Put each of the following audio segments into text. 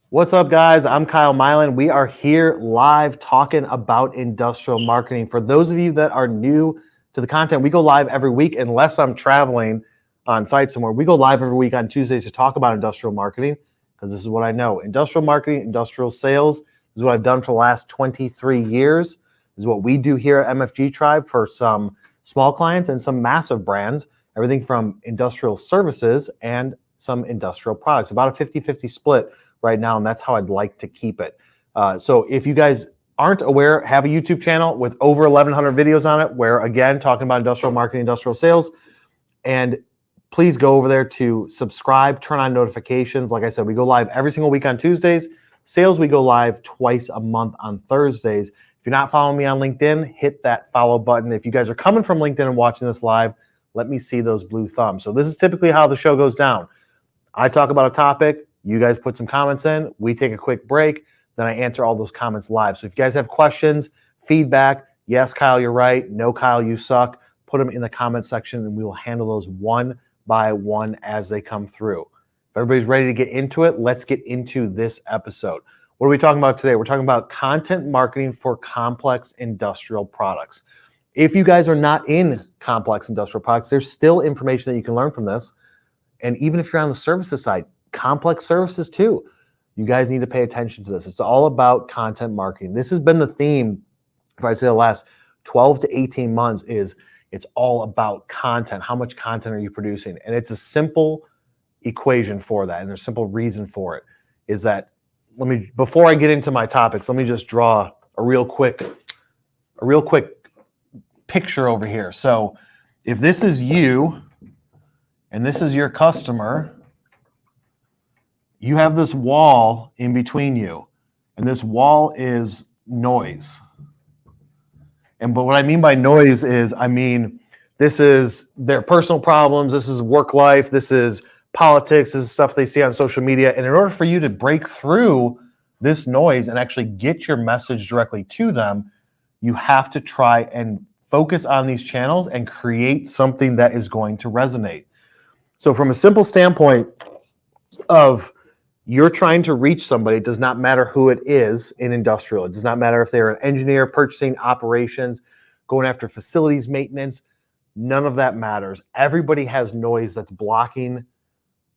What's up, guys? I'm Kyle Milan. We are here live talking about industrial marketing. For those of you that are new to the content, we go live every week unless I'm traveling on site somewhere. We go live every week on Tuesdays to talk about industrial marketing because this is what I know. Industrial marketing, industrial sales is what I've done for the last 23 years. This is what we do here at MFG Tribe for some small clients and some massive brands, everything from industrial services and some industrial products, about a 50-50 split right now, and that's how I'd like to keep it. So if you guys aren't aware, have a YouTube channel with over 1,100 videos on it, where again, talking about industrial marketing, industrial sales, and please go over there to subscribe, turn on notifications. Like I said, we go live every single week on Tuesdays. Sales, we go live twice a month on Thursdays. If you're not following me on LinkedIn, hit that follow button. If you guys are coming from LinkedIn and watching this live, let me see those blue thumbs. So this is typically how the show goes down. I talk about a topic, you guys put some comments in, we take a quick break, then I answer all those comments live. So if you guys have questions, feedback, yes, Kyle, you're right, no, Kyle, you suck, put them in the comment section and we will handle those one by one as they come through. If everybody's ready to get into it, let's get into this episode. What are we talking about today? We're talking about content marketing for complex industrial products. If you guys are not in complex industrial products, there's still information that you can learn from this. And even if you're on the services side, complex services too, you guys need to pay attention to this. It's all about content marketing. This has been the theme, if I'd say the last 12 to 18 months, is it's all about content. How much content are you producing? And it's a simple equation for that. And there's a simple reason for it is that, before I get into my topics, let me just draw a real quick picture over here. So if this is you and this is your customer, you have this wall in between you, and this wall is noise. But what I mean by noise is, this is their personal problems, this is work life, this is politics, this is stuff they see on social media. And in order for you to break through this noise and actually get your message directly to them, you have to try and focus on these channels and create something that is going to resonate. So from a simple standpoint of you're trying to reach somebody, it does not matter who it is in industrial. It does not matter if they're an engineer, purchasing, operations, going after facilities maintenance. None of that matters. Everybody has noise that's blocking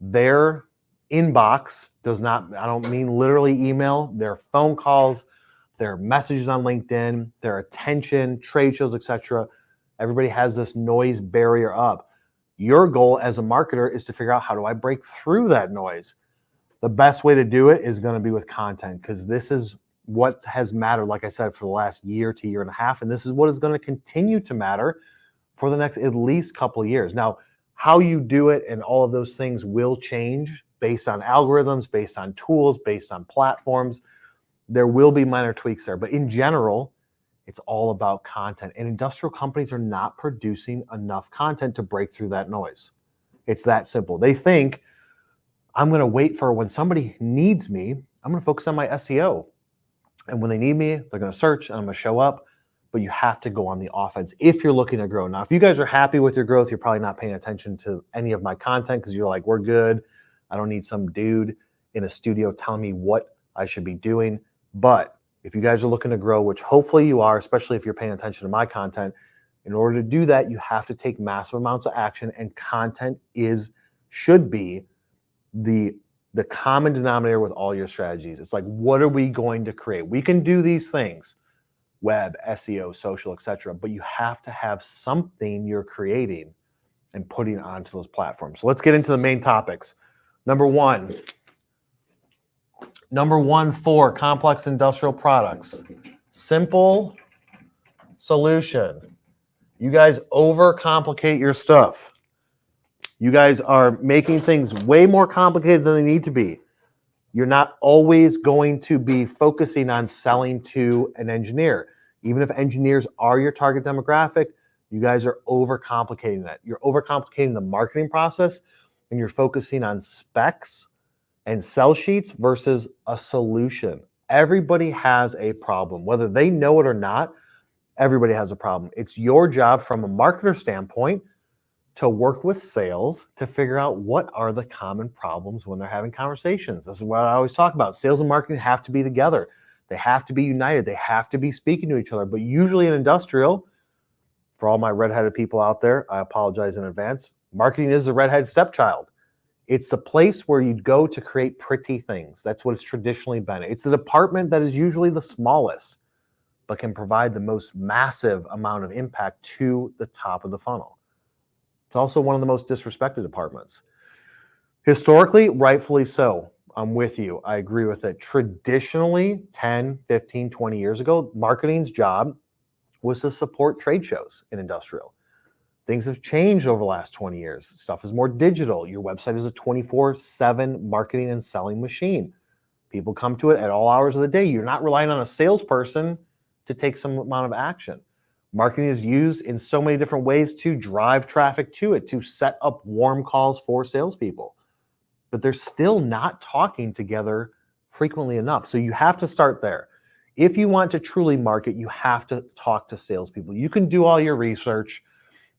their inbox. I don't mean literally email, their phone calls, their messages on LinkedIn, their attention, trade shows, etc. Everybody has this noise barrier up. Your goal as a marketer is to figure out, how do I break through that noise? The best way to do it is going to be with content, because this is what has mattered, like I said, for the last year to year and a half. And this is what is going to continue to matter for the next at least couple of years. Now, how you do it and all of those things will change based on algorithms, based on tools, based on platforms. There will be minor tweaks there. But in general, it's all about content. And industrial companies are not producing enough content to break through that noise. It's that simple. They think, I'm going to wait for when somebody needs me, I'm going to focus on my SEO. And when they need me, they're going to search and I'm going to show up. But you have to go on the offense if you're looking to grow. Now, if you guys are happy with your growth, you're probably not paying attention to any of my content because you're like, we're good. I don't need some dude in a studio telling me what I should be doing. But if you guys are looking to grow, which hopefully you are, especially if you're paying attention to my content, In order to do that, you have to take massive amounts of action, and content should be the common denominator with all your strategies. It's like, what are we going to create? We can do these things, web, SEO, social, etc., but you have to have something you're creating and putting onto those platforms. So let's get into the main topics. Number one for complex industrial products, simple solution. You guys overcomplicate your stuff. You guys are making things way more complicated than they need to be. You're not always going to be focusing on selling to an engineer. Even if engineers are your target demographic, you guys are overcomplicating that. You're overcomplicating the marketing process, and you're focusing on specs and sell sheets versus a solution. Everybody has a problem. Whether they know it or not, everybody has a problem. It's your job from a marketer standpoint to work with sales to figure out what are the common problems when they're having conversations. This is what I always talk about. Sales and marketing have to be together. They have to be united. They have to be speaking to each other. But usually in industrial, for all my redheaded people out there, I apologize in advance. Marketing is the redhead stepchild. It's the place where you go to create pretty things. That's what it's traditionally been. It's the department that is usually the smallest, but can provide the most massive amount of impact to the top of the funnel. It's also one of the most disrespected departments. Historically, rightfully so. I'm with you. I agree with it. Traditionally, 10, 15, 20 years ago, marketing's job was to support trade shows in industrial. Things have changed over the last 20 years. Stuff is more digital. Your website is a 24/7 marketing and selling machine. People come to it at all hours of the day. You're not relying on a salesperson to take some amount of action. Marketing is used in so many different ways to drive traffic to it, to set up warm calls for salespeople. But they're still not talking together frequently enough. So you have to start there. If you want to truly market, you have to talk to salespeople. You can do all your research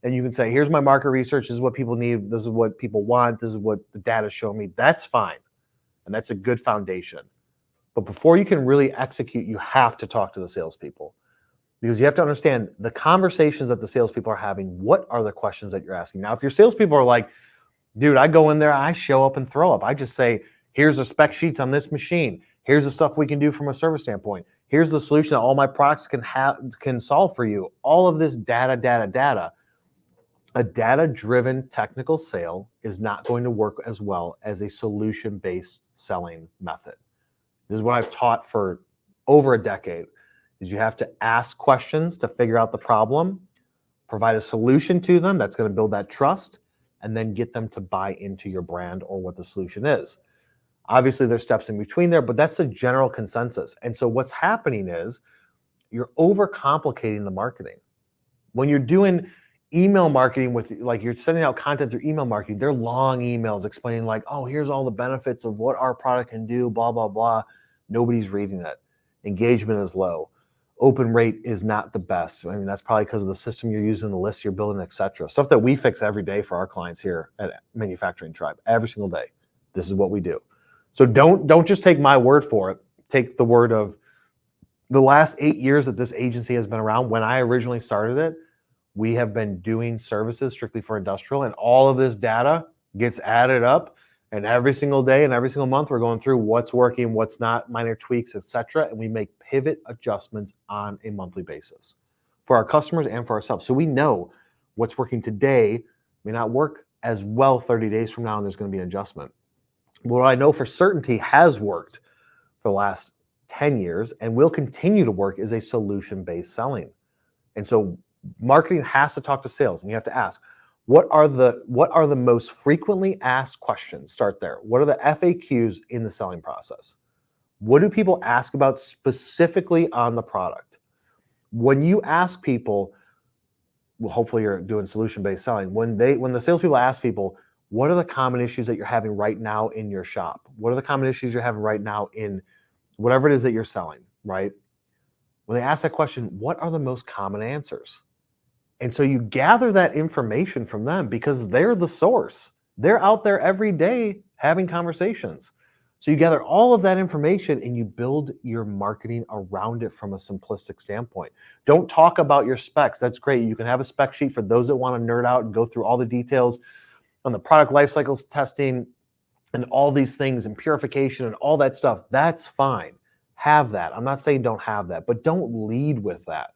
and you can say, here's my market research. This is what people need. This is what people want. This is what the data show me. That's fine. And that's a good foundation. But before you can really execute, you have to talk to the salespeople. Because you have to understand the conversations that the salespeople are having. What are the questions that you're asking? Now, if your salespeople are like, dude, I go in there, I show up and throw up. I just say, here's the spec sheets on this machine. Here's the stuff we can do from a service standpoint. Here's the solution that all my products can solve for you. All of this data. A data-driven technical sale is not going to work as well as a solution-based selling method. This is what I've taught for over a decade. Is you have to ask questions to figure out the problem, provide a solution to them that's going to build that trust, and then get them to buy into your brand or what the solution is. Obviously, there's steps in between there, but that's the general consensus. And so what's happening is you're overcomplicating the marketing. When you're doing email marketing with, like, you're sending out content through email marketing, they're long emails explaining like, oh, here's all the benefits of what our product can do, blah, blah, blah. Nobody's reading it. Engagement is low. Open rate is not the best. I mean, that's probably because of the system you're using, the list you're building, et cetera. Stuff that we fix every day for our clients here at Manufacturing Tribe, every single day. This is what we do. So don't just take my word for it. Take the word of the last 8 years that this agency has been around. When I originally started it, we have been doing services strictly for industrial, and all of this data gets added up. And every single day and every single month, we're going through what's working, what's not, minor tweaks, et cetera. And we make pivot adjustments on a monthly basis for our customers and for ourselves. So we know what's working today may not work as well 30 days from now, and there's going to be an adjustment. What I know for certainty has worked for the last 10 years and will continue to work is a solution-based selling. And so marketing has to talk to sales, and you have to ask, what are the most frequently asked questions? Start there. What are the FAQs in the selling process? What do people ask about specifically on the product? When you ask people, well, hopefully you're doing solution-based selling. When the salespeople ask people, what are the common issues that you're having right now in your shop? What are the common issues you're having right now in whatever it is that you're selling, right? When they ask that question, what are the most common answers? And so you gather that information from them because they're the source. They're out there every day having conversations. So you gather all of that information and you build your marketing around it from a simplistic standpoint. Don't talk about your specs. That's great. You can have a spec sheet for those that want to nerd out and go through all the details on the product life cycles testing and all these things and purification and all that stuff. That's fine. Have that. I'm not saying don't have that, but don't lead with that.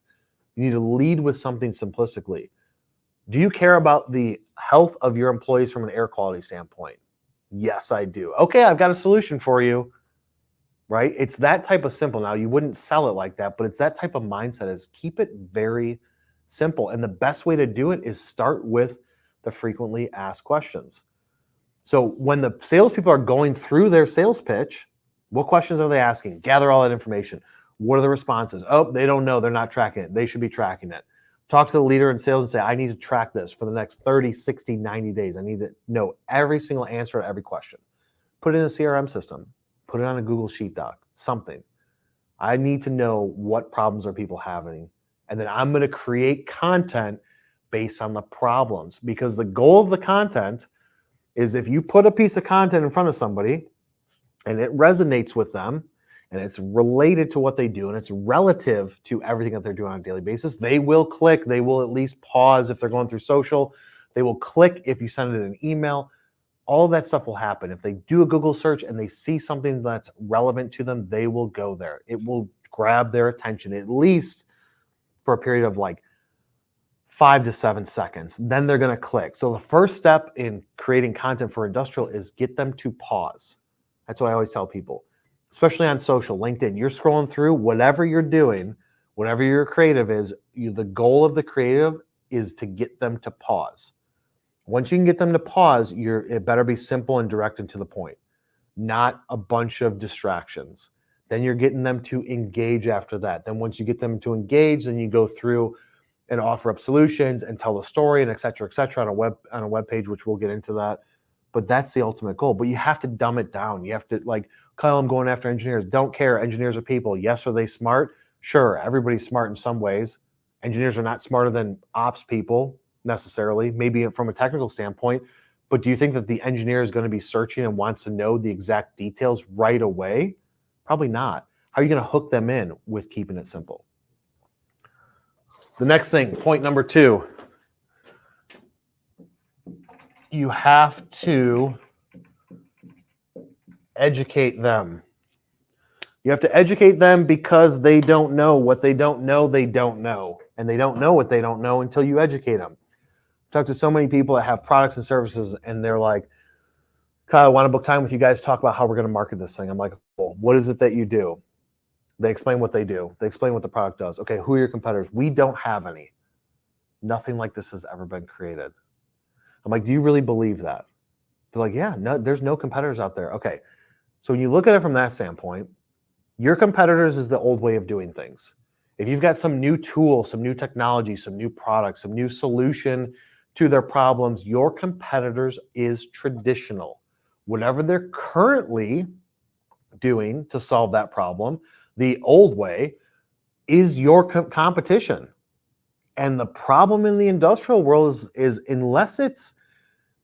You need to lead with something simplistically. Do you care about the health of your employees from an air quality standpoint? Yes, I do. Okay, I've got a solution for you, right? It's that type of simple. Now, you wouldn't sell it like that, but it's that type of mindset is keep it very simple. And the best way to do it is start with the frequently asked questions. So when the salespeople are going through their sales pitch, what questions are they asking? Gather all that information. What are the responses? Oh, they don't know. They're not tracking it. They should be tracking it. Talk to the leader in sales and say, I need to track this for the next 30, 60, 90 days. I need to know every single answer to every question. Put it in a CRM system. Put it on a Google Sheet doc, something. I need to know what problems are people having. And then I'm going to create content based on the problems, because the goal of the content is if you put a piece of content in front of somebody and it resonates with them, and it's related to what they do, and it's relative to everything that they're doing on a daily basis, they will click. They will at least pause if they're going through social. They will click if you send it an email. All of that stuff will happen. If they do a Google search and they see something that's relevant to them, they will go there. It will grab their attention, at least for a period of like 5 to 7 seconds. Then they're going to click. So the first step in creating content for industrial is get them to pause. That's what I always tell people. Especially on social, LinkedIn, you're scrolling through, whatever you're doing, whatever your creative is, the goal of the creative is to get them to pause. Once you can get them to pause, it better be simple and direct and to the point, not a bunch of distractions. Then you're getting them to engage after that. Then once you get them to engage, then you go through and offer up solutions and tell the story and et cetera, on a web page, which we'll get into that. But that's the ultimate goal. But you have to dumb it down. You have to, like, Kyle, I'm going after engineers. Don't care. Engineers are people. Yes, are they smart? Sure, everybody's smart in some ways. Engineers are not smarter than ops people necessarily, maybe from a technical standpoint. But do you think that the engineer is going to be searching and wants to know the exact details right away? Probably not. How are you going to hook them in with keeping it simple? The next thing, point number 2, you have to educate them. You have to educate them because they don't know what they don't know, they don't know. And they don't know what they don't know until you educate them. I've talked to so many people that have products and services and they're like, Kyle, I want to book time with you guys to talk about how we're going to market this thing. I'm like, well, what is it that you do? They explain what they do. They explain what the product does. Okay, who are your competitors? We don't have any. Nothing like this has ever been created. I'm like, do you really believe that? They're like, yeah, no, there's no competitors out there. Okay, so when you look at it from that standpoint, your competitors is the old way of doing things. If you've got some new tool, some new technology, some new product, some new solution to their problems, your competitors is traditional. Whatever they're currently doing to solve that problem, the old way, is your competition. And the problem in the industrial world is unless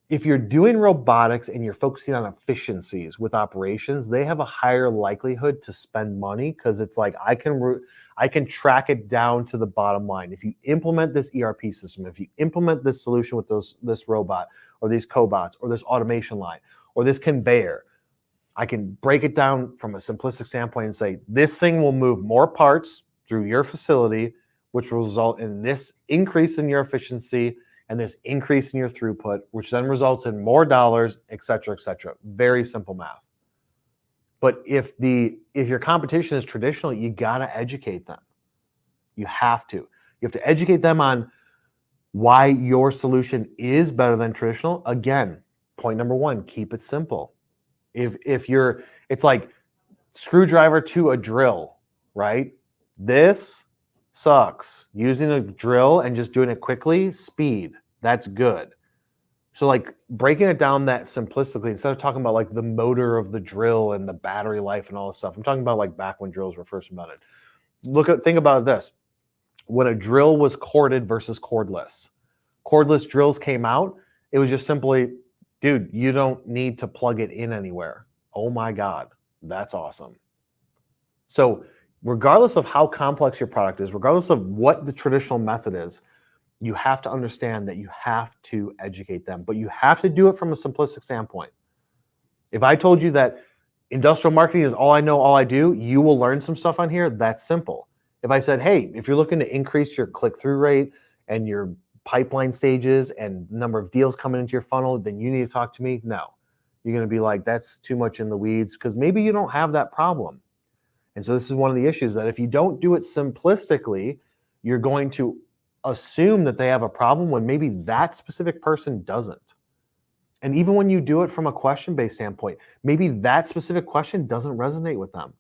if you're doing robotics and you're focusing on efficiencies with operations, they have a higher likelihood to spend money because it's like, I can track it down to the bottom line. If you implement this ERP system, if you implement this solution with this robot or these cobots or this automation line or this conveyor, I can break it down from a simplistic standpoint and say, this thing will move more parts through your facility, which will result in this increase in your efficiency and this increase in your throughput, which then results in more dollars, et cetera, et cetera. Very simple math. But if your competition is traditional, you gotta educate them. You have to. You have to educate them on why your solution is better than traditional. Again, point number 1, keep it simple. It's like screwdriver to a drill, right? This sucks. Using a drill and just doing it quickly, speed, that's good. So like breaking it down that simplistically, instead of talking about like the motor of the drill and the battery life and all this stuff, I'm talking about like back when drills were first invented. Think about this. When a drill was corded versus cordless. Cordless drills came out, it was just simply, dude, you don't need to plug it in anywhere. Oh my God, that's awesome. So regardless of how complex your product is, regardless of what the traditional method is, you have to understand that you have to educate them, but you have to do it from a simplistic standpoint. If I told you that industrial marketing is all I know, all I do, you will learn some stuff on here. That's simple. If I said, hey, if you're looking to increase your click-through rate and your pipeline stages and number of deals coming into your funnel, then you need to talk to me. No, you're going to be like, that's too much in the weeds, because maybe you don't have that problem. And so this is one of the issues, that if you don't do it simplistically, you're going to assume that they have a problem when maybe that specific person doesn't. And even when you do it from a question-based standpoint, maybe that specific question doesn't resonate with them.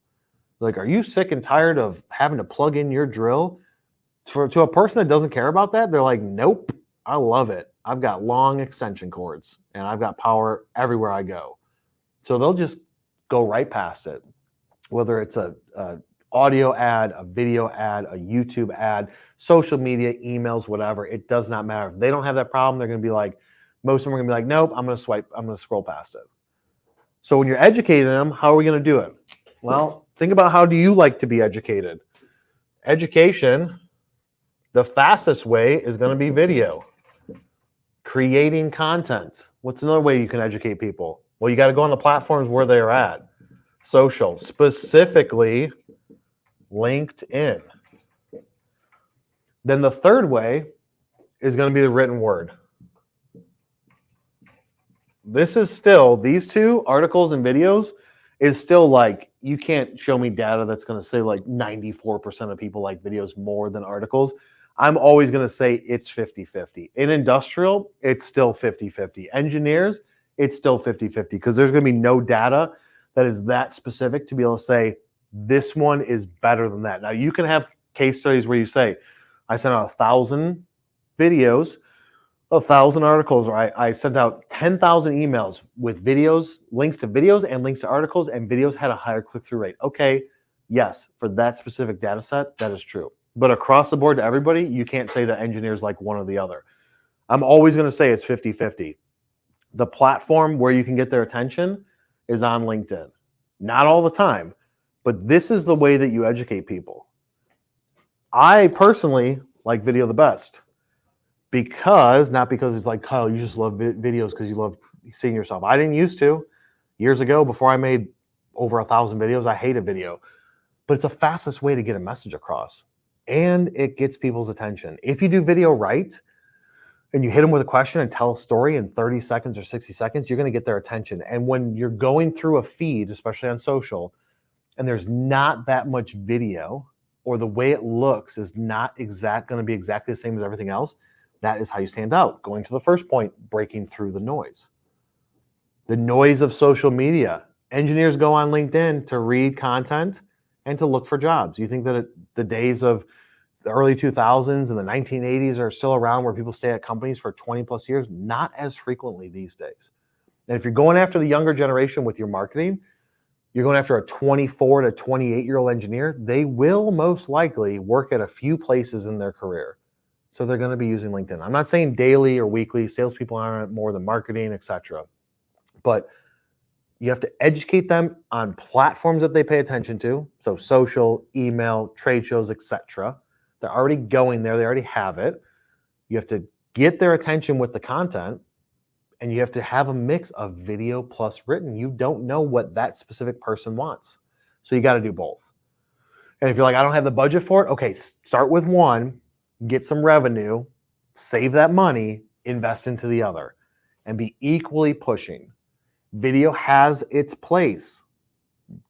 Like, are you sick and tired of having to plug in your drill? To a person that doesn't care about that, they're like, nope, I love it. I've got long extension cords and I've got power everywhere I go. So they'll just go right past it. Whether it's a audio ad, a video ad, a YouTube ad, social media, emails, whatever, it does not matter. If they don't have that problem, they're going to be like, most of them are going to be like, nope, I'm going to scroll past it. So when you're educating them, how are we going to do it? Well, think about, how do you like to be educated? Education, the fastest way is going to be video. Creating content. What's another way you can educate people? Well, you got to go on the platforms where they're at. Social, specifically LinkedIn. Then the third way is going to be the written word. This is still, these two, articles and videos, is still like, you can't show me data that's going to say like 94% of people like videos more than articles. I'm always going to say it's 50-50. In industrial, it's still 50-50. Engineers, it's still 50-50, because there's going to be no data that is that specific to be able to say this one is better than that. Now, you can have case studies where you say, I sent out 1,000 videos, 1,000 articles, or I sent out 10,000 emails with videos, links to videos and links to articles, and videos had a higher click-through rate. Okay, yes, for that specific data set, that is true. But across the board to everybody, you can't say that engineers like one or the other. I'm always going to say it's 50-50. The platform where you can get their attention is on LinkedIn. Not all the time, but this is the way that you educate people. I personally like video the best. Not because it's like, Kyle, you just love videos because you love seeing yourself. I didn't used to. Years ago, before I made over 1,000 videos, I hated video. But it's the fastest way to get a message across. And it gets people's attention. If you do video right, and you hit them with a question and tell a story in 30 seconds or 60 seconds, you're going to get their attention. And when you're going through a feed, especially on social, and there's not that much video, or the way it looks is not going to be exactly the same as everything else, that is how you stand out. Going to the first point, breaking through the noise. The noise of social media. Engineers go on LinkedIn to read content and to look for jobs. You think that the days of the early 2000s and the 1980s are still around, where people stay at companies for 20 plus years? Not as frequently these days. And if you're going after the younger generation with your marketing, you're going after a 24 to 28-year-old engineer, they will most likely work at a few places in their career. So they're going to be using LinkedIn. I'm not saying daily or weekly. Salespeople aren't more than marketing, etc. But you have to educate them on platforms that they pay attention to. So social, email, trade shows, etc. They're already going there. They already have it. You have to get their attention with the content, and you have to have a mix of video plus written. You don't know what that specific person wants. So you got to do both. And if you're like, I don't have the budget for it, okay, start with one, get some revenue, save that money, invest into the other, and be equally pushing. Video has its place.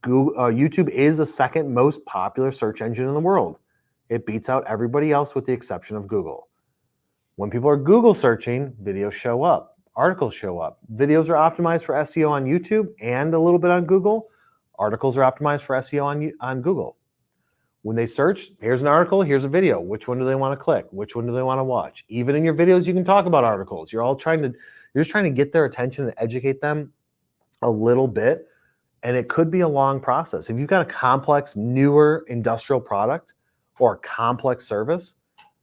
YouTube is the second most popular search engine in the world. It beats out everybody else with the exception of Google. When people are Google searching, videos show up, articles show up. Videos are optimized for SEO on YouTube and a little bit on Google. Articles are optimized for SEO on Google. When they search, here's an article, here's a video. Which one do they want to click? Which one do they want to watch? Even in your videos, you can talk about articles. You're just trying to get their attention and educate them a little bit. And it could be a long process. If you've got a complex, newer industrial product or a complex service,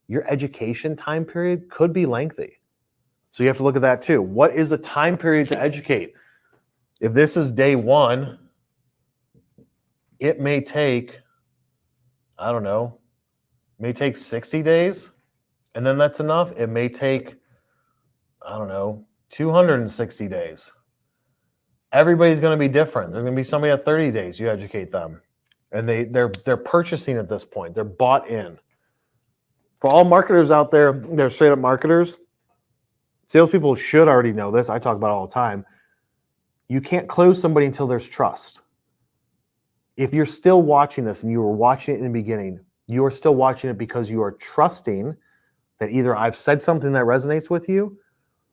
your education time period could be lengthy. So you have to look at that too. What is the time period to educate? If this is day one, it may take, I don't know, may take 60 days, and then that's enough. It may take, I don't know, 260 days. Everybody's going to be different. There's going to be somebody at 30 days. You educate them, and they're purchasing at this point. They're bought in. For all marketers out there, they're straight up marketers. Salespeople should already know this. I talk about it all the time. You can't close somebody until there's trust. If you're still watching this and you were watching it in the beginning, you are still watching it because you are trusting that either I've said something that resonates with you,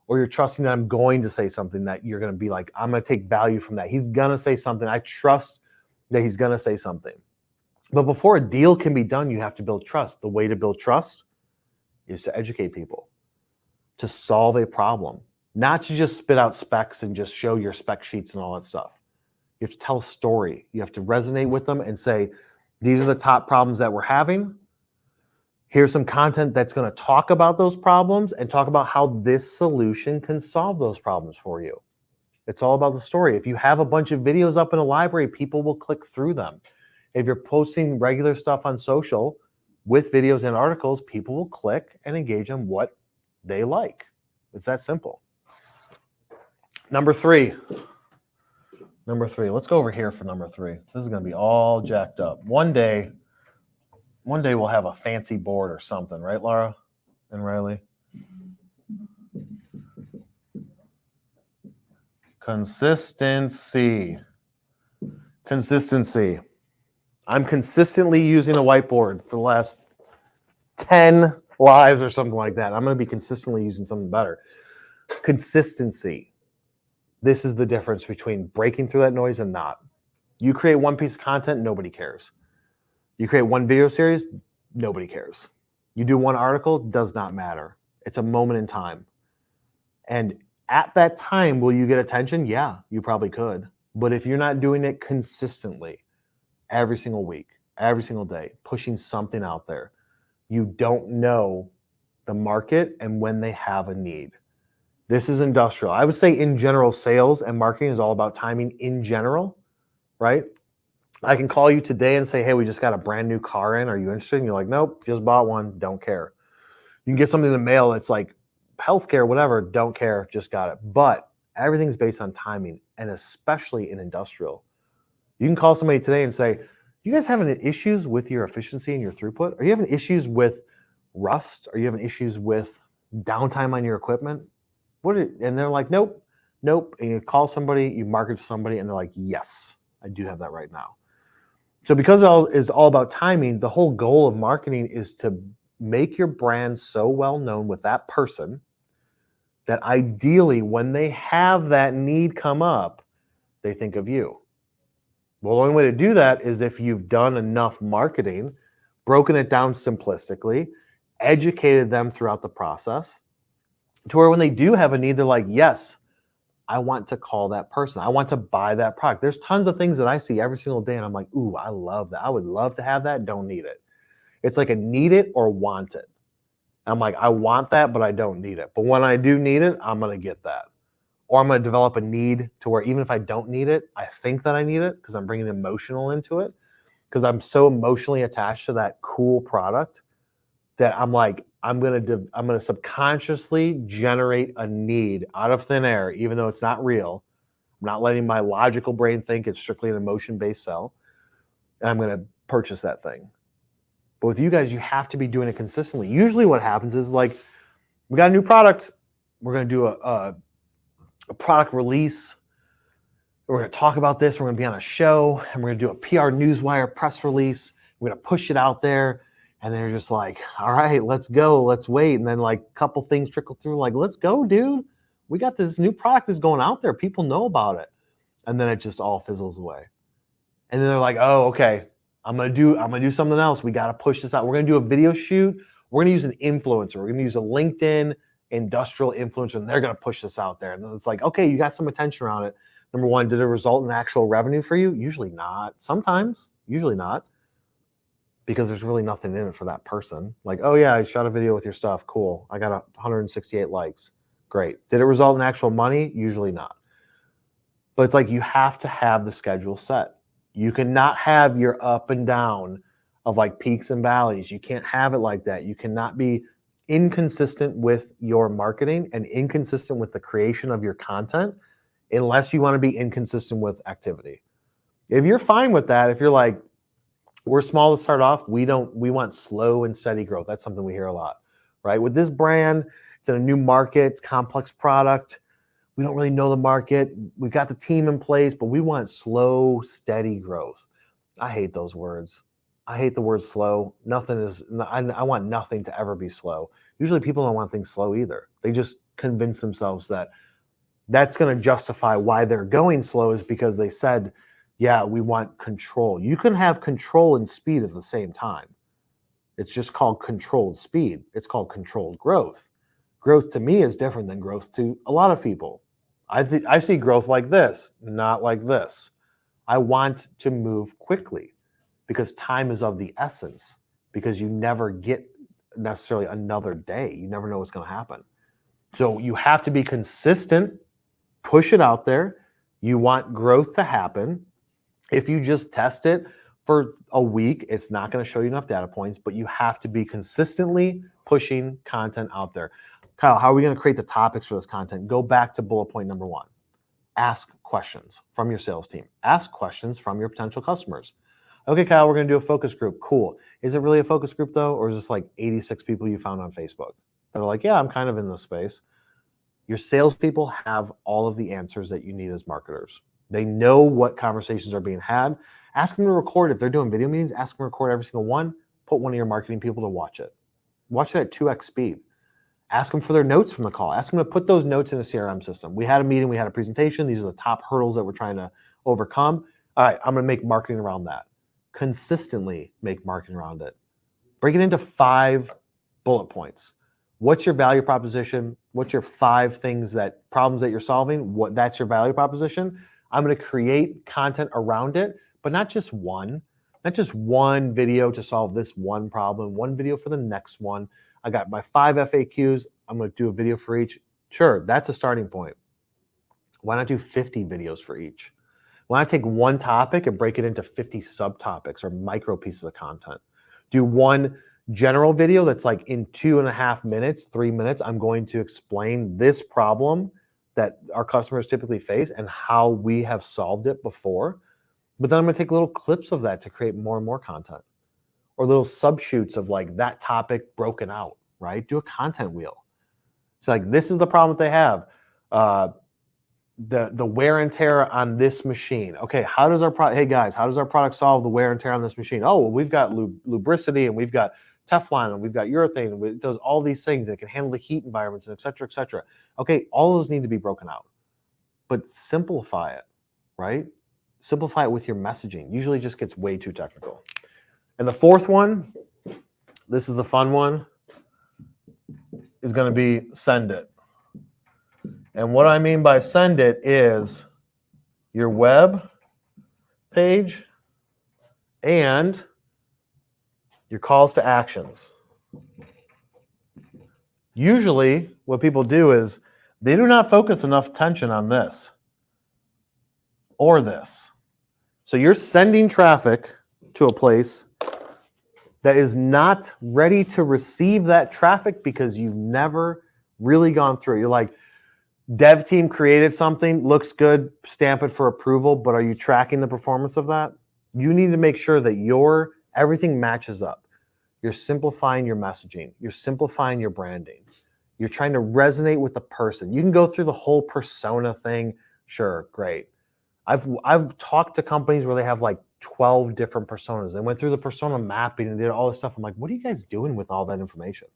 or you're trusting that I'm going to say something that you're going to be like, I'm going to take value from that. He's going to say something. I trust that he's going to say something. But before a deal can be done, you have to build trust. The way to build trust is to educate people, to solve a problem, not to just spit out specs and just show your spec sheets and all that stuff. You have to tell a story. You have to resonate with them and say, these are the top problems that we're having. Here's some content that's going to talk about those problems and talk about how this solution can solve those problems for you. It's all about the story. If you have a bunch of videos up in a library, people will click through them. If you're posting regular stuff on social with videos and articles, people will click and engage on what they like. It's that simple. Number three. Let's go over here for number three. This is going to be all jacked up. One day we'll have a fancy board or something, right, Laura and Riley? Consistency. I'm consistently using a whiteboard for the last 10 lives or something like that. I'm going to be consistently using something better. Consistency. This is the difference between breaking through that noise and not. You create one piece of content, nobody cares. You create one video series, nobody cares. You do one article, does not matter. It's a moment in time. And at that time, will you get attention? Yeah, you probably could. But if you're not doing it consistently, every single week, every single day, pushing something out there, you don't know the market and when they have a need. This is industrial. I would say in general, sales and marketing is all about timing in general, right? I can call you today and say, hey, we just got a brand new car in. Are you interested? And you're like, nope, just bought one. Don't care. You can get something in the mail that's like healthcare, whatever. Don't care. Just got it. But everything's based on timing, and especially in industrial. You can call somebody today and say, you guys having issues with your efficiency and your throughput? Are you having issues with rust? Are you having issues with downtime on your equipment? And they're like, nope. And you call somebody, you market to somebody, and they're like, yes, I do have that right now. So because it is all about timing, the whole goal of marketing is to make your brand so well known with that person that ideally when they have that need come up, they think of you. Well, the only way to do that is if you've done enough marketing, broken it down simplistically, educated them throughout the process, to where when they do have a need, they're like, yes, I want to call that person. I want to buy that product. There's tons of things that I see every single day, and I'm like, ooh, I love that. I would love to have that. Don't need it. It's like a need it or want it. I'm like, I want that, but I don't need it. But when I do need it, I'm going to get that. Or I'm going to develop a need to where even if I don't need it, I think that I need it because I'm bringing emotional into it. Because I'm so emotionally attached to that cool product that I'm like, I'm gonna subconsciously generate a need out of thin air, even though it's not real. I'm not letting my logical brain think it's strictly an emotion-based sell. And I'm gonna purchase that thing. But with you guys, you have to be doing it consistently. Usually what happens is like, we got a new product. We're gonna do a product release. We're gonna talk about this. We're gonna be on a show, and we're gonna do a PR newswire press release. We're gonna push it out there. And they're just like, all right, let's go. Let's wait. And then like a couple things trickle through like, let's go, dude. We got this new product is going out there. People know about it. And then it just all fizzles away. And then they're like, oh, okay, I'm gonna do something else. We got to push this out. We're going to do a video shoot. We're going to use an influencer. We're going to use a LinkedIn industrial influencer, and they're going to push this out there. And it's like, okay, you got some attention around it. Number one, did it result in actual revenue for you? Usually not. Sometimes, usually not. Because there's really nothing in it for that person. Like, oh yeah, I shot a video with your stuff. Cool. I got 168 likes. Great. Did it result in actual money? Usually not. But it's like you have to have the schedule set. You cannot have your up and down of like peaks and valleys. You can't have it like that. You cannot be inconsistent with your marketing and inconsistent with the creation of your content unless you want to be inconsistent with activity. If you're fine with that, if you're like, we're small to start off, we want slow and steady growth. That's something we hear a lot, right? With this brand, it's in a new market, it's complex product. We don't really know the market. We've got the team in place, but we want slow, steady growth. I hate those words. I hate the word slow. I want nothing to ever be slow. Usually people don't want things slow either. They just convince themselves that that's going to justify why they're going slow is because they said, yeah, we want control. You can have control and speed at the same time. It's just called controlled speed. It's called controlled growth. Growth to me is different than growth to a lot of people. I see growth like this, not like this. I want to move quickly because time is of the essence, because you never get necessarily another day. You never know what's going to happen. So you have to be consistent, push it out there. You want growth to happen. If you just test it for a week, it's not going to show you enough data points, but you have to be consistently pushing content out there. Kyle, how are we going to create the topics for this content? Go back to bullet point number 1. Ask questions from your sales team. Ask questions from your potential customers. Okay, Kyle, we're going to do a focus group. Cool. Is it really a focus group though? Or is this like 86 people you found on Facebook that are like, yeah, I'm kind of in this space? Your salespeople have all of the answers that you need as marketers. They know what conversations are being had. Ask them to record. If they're doing video meetings, ask them to record every single one. Put one of your marketing people to watch it. Watch it at 2x speed. Ask them for their notes from the call. Ask them to put those notes in a CRM system. We had a meeting, we had a presentation. These are the top hurdles that we're trying to overcome. All right, I'm going to make marketing around that. Consistently make marketing around it. Break it into 5 bullet points. What's your value proposition? What's your 5 problems that you're solving? That's your value proposition. I'm going to create content around it, but not just one video to solve this one problem, one video for the next one. I got my 5 FAQs. I'm going to do a video for each. Sure, that's a starting point. Why not do 50 videos for each? Why not take one topic and break it into 50 subtopics or micro pieces of content? Do one general video that's like in 2.5 minutes, 3 minutes, I'm going to explain this problem that our customers typically face and how we have solved it before. But then I'm going to take little clips of that to create more and more content, or little subshoots of like that topic broken out, right? Do a content wheel. So like, this is the problem that they have. The wear and tear on this machine. Okay, how does our product, hey guys, how does our product solve the wear and tear on this machine? Oh, well, we've got lubricity and we've got Teflon and we've got urethane and it does all these things. It can handle the heat environments and et cetera, et cetera. Okay, all those need to be broken out, but simplify it, right? Simplify it with your messaging. Usually it just gets way too technical. And the 4th one, this is the fun one, is going to be send it. And what I mean by send it is your web page and your calls to actions. Usually what people do is they do not focus enough attention on this or this. So you're sending traffic to a place that is not ready to receive that traffic because you've never really gone through it. You're like, dev team created something, looks good, stamp it for approval, but are you tracking the performance of that? You need to make sure that everything matches up. You're simplifying your messaging. You're simplifying your branding. You're trying to resonate with the person. You can go through the whole persona thing. Sure, great. I've talked to companies where they have like 12 different personas. They went through the persona mapping and did all this stuff. I'm like, what are you guys doing with all that information?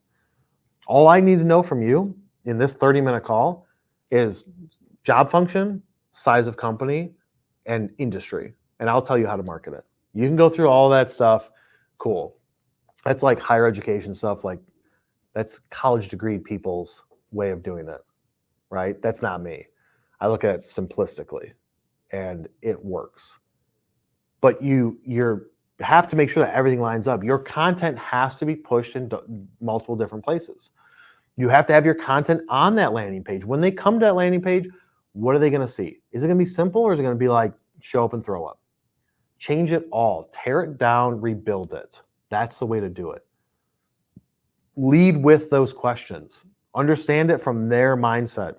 All I need to know from you in this 30-minute call is job function, size of company, and industry. And I'll tell you how to market it. You can go through all that stuff. Cool. That's like higher education stuff. Like, that's college degree people's way of doing it, right? That's not me. I look at it simplistically and it works. But you have to make sure that everything lines up. Your content has to be pushed into multiple different places. You have to have your content on that landing page. When they come to that landing page, What are they going to see? Is it going to be simple, or is it going to be like show up and throw up? Change it all. Tear it down, rebuild it. That's the way to do it. Lead with those questions. Understand it from their mindset.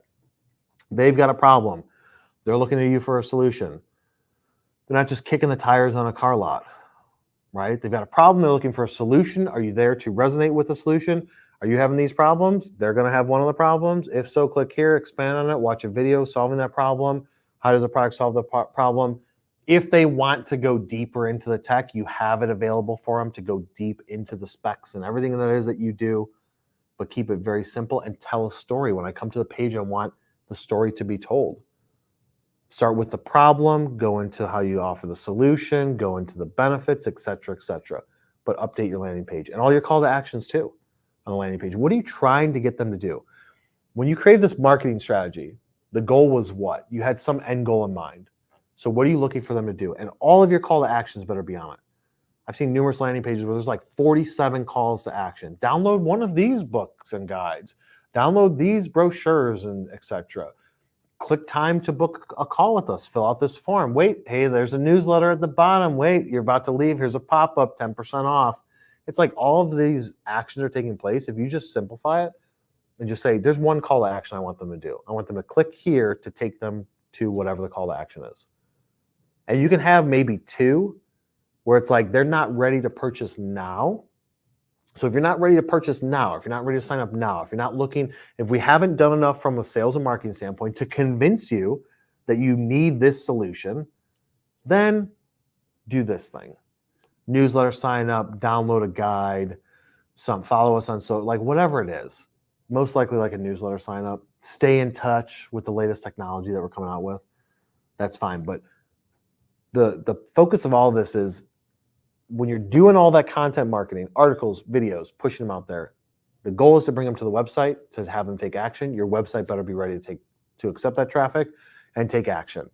They've got a problem. They're looking at you for a solution. They're not just kicking the tires on a car lot, right? They've got a problem. They're looking for a solution. Are you there to resonate with the solution? Are you having these problems? They're going to have one of the problems. If so, click here, expand on it, watch a video solving that problem. How does the product solve the problem? If they want to go deeper into the tech, you have it available for them to go deep into the specs and everything that is that you do, but keep it very simple and tell a story. When I come to the page, I want the story to be told. Start with the problem, go into how you offer the solution, go into the benefits, et cetera, but update your landing page and all your call to actions too on the landing page. What are you trying to get them to do? When you created this marketing strategy, the goal was what? You had some end goal in mind. So what are you looking for them to do? And all of your call to actions better be on it. I've seen numerous landing pages where there's like 47 calls to action. Download one of these books and guides. Download these brochures and etc. Click time to book a call with us. Fill out this form. Wait, hey, there's a newsletter at the bottom. Wait, you're about to leave. Here's a pop-up, 10% off. It's like all of these actions are taking place. If you just simplify it and just say, there's one call to action I want them to do. I want them to click here to take them to whatever the call to action is. And you can have maybe two where it's like they're not ready to purchase now. So if you're not ready to purchase now, if you're not ready to sign up now, if you're not looking, if we haven't done enough from a sales and marketing standpoint to convince you that you need this solution, then do this thing. Newsletter sign up, download a guide, follow us on like whatever it is. Most likely like a newsletter sign up. Stay in touch with the latest technology that we're coming out with. That's fine. But the focus of all of this is when you're doing all that content marketing, articles, videos, pushing them out there, the goal is to bring them to the website to have them take action. Your website better be ready to accept that traffic and take action.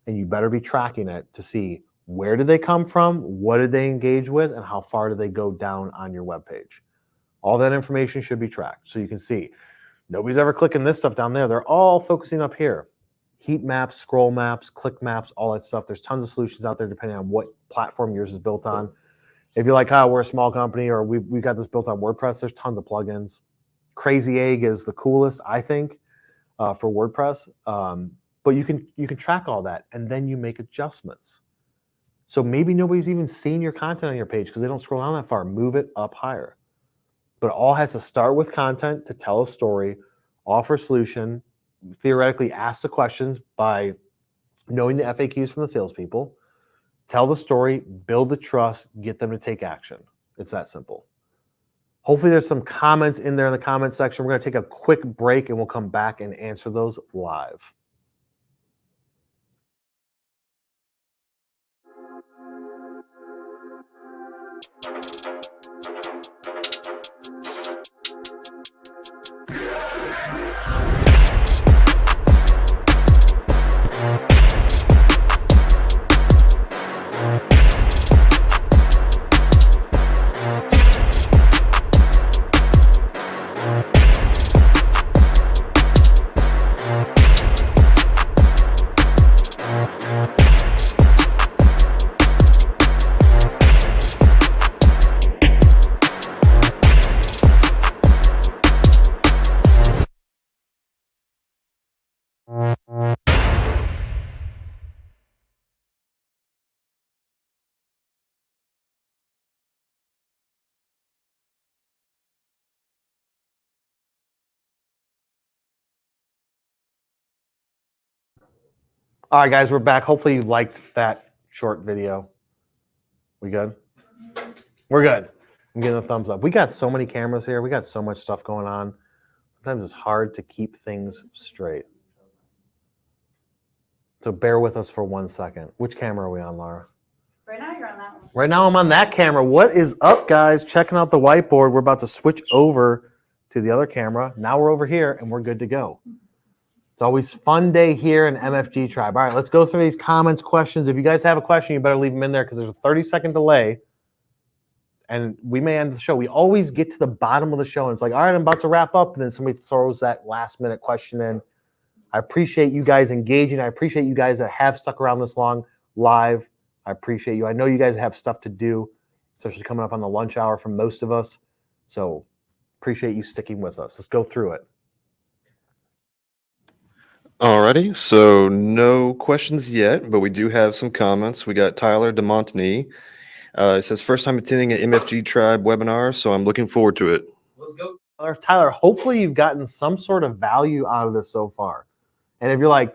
And you better be tracking it to see where did they come from, what did they engage with, and how far did they go down on your webpage. All that information should be tracked so you can see. Nobody's ever clicking this stuff down there. They're all focusing up here. Heat maps, scroll maps, click maps, all that stuff. There's tons of solutions out there depending on what platform yours is built on. If you're like, we're a small company or we've got this built on WordPress, there's tons of plugins. Crazy Egg is the coolest, I think, for WordPress. But you can track all that and then you make adjustments. So maybe nobody's even seen your content on your page because they don't scroll down that far. Move it up higher. But it all has to start with content to tell a story, offer a solution, theoretically ask the questions by knowing the FAQs from the salespeople, tell the story, build the trust, get them to take action. It's that simple. Hopefully there's some comments in there in the comment section. We're going to take a quick break and we'll come back and answer those live. All right, guys, we're back. Hopefully you liked that short video. We good? We're good. I'm getting a thumbs up. We got so many cameras here. We got so much stuff going on. Sometimes it's hard to keep things straight. So bear with us for 1 second. Which camera are we on, Laura? Right now you're on that one. Right now I'm on that camera. What is up, guys? Checking out the whiteboard. We're about to switch over to the other camera. Now we're over here and we're good to go. It's always fun day here in MFG Tribe. All right, let's go through these comments, questions. If you guys have a question, you better leave them in there because there's a 30-second delay and we may end the show. We always get to the bottom of the show and it's like, all right, I'm about to wrap up. And then somebody throws that last minute question in. I appreciate you guys engaging. I appreciate you guys that have stuck around this long live. I appreciate you. I know you guys have stuff to do, especially coming up on the lunch hour for most of us. So appreciate you sticking with us. Let's go through it. Alrighty, so no questions yet, but we do have some comments. We got Tyler DeMontany. It says, first time attending an MFG Tribe webinar, so I'm looking forward to it. Let's go. Tyler, hopefully you've gotten some sort of value out of this so far. And if you're like,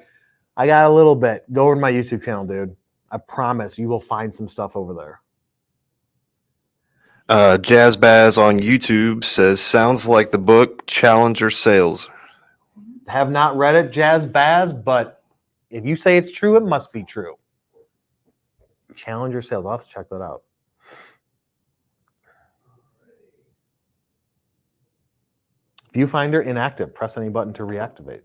I got a little bit, go over to my YouTube channel, dude. I promise you will find some stuff over there. Jazz Baz on YouTube says, sounds like the book Challenger Sales. Have not read it, Jazz Baz, but if you say it's true, it must be true. Challenger Sales. I'll have to check that out. Viewfinder inactive. Press any button to reactivate.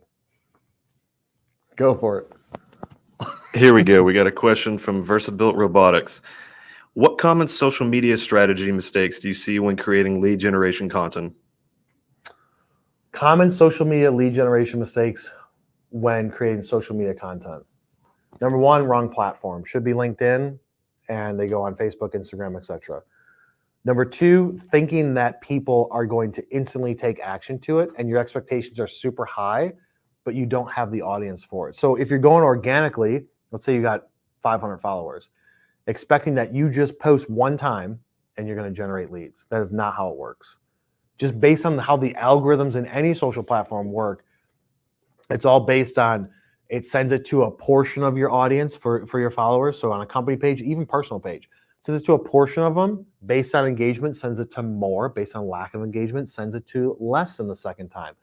Go for it. Here we go. We got a question from VersaBuilt Robotics. What common social media strategy mistakes do you see when creating lead generation content? Common social media lead generation mistakes when creating social media content. Number one, wrong platform. Should be LinkedIn, and they go on Facebook, Instagram, etc. Number two, thinking that people are going to instantly take action to it, and your expectations are super high, but you don't have the audience for it. So if you're going organically, let's say you got 500 followers, expecting that you just post one time and you're going to generate leads. That is not how it works. Just based on how the algorithms in any social platform work, it's all based on, it sends it to a portion of your audience for your followers. So on a company page, even personal page, sends it to a portion of them based on engagement, sends it to more based on lack of engagement, sends it to less than the second time,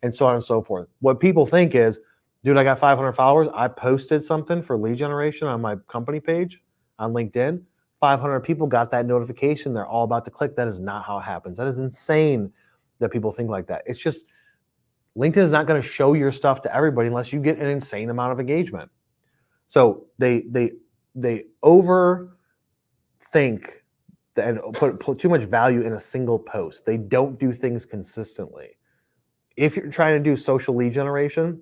and so on and so forth. What people think is, dude, I got 500 followers. I posted something for lead generation on my company page on LinkedIn. 500 people got that notification. They're all about to click. That is not how it happens. That is insane that people think like that. It's just, LinkedIn is not going to show your stuff to everybody unless you get an insane amount of engagement. So they overthink and put too much value in a single post. They don't do things consistently. If you're trying to do social lead generation,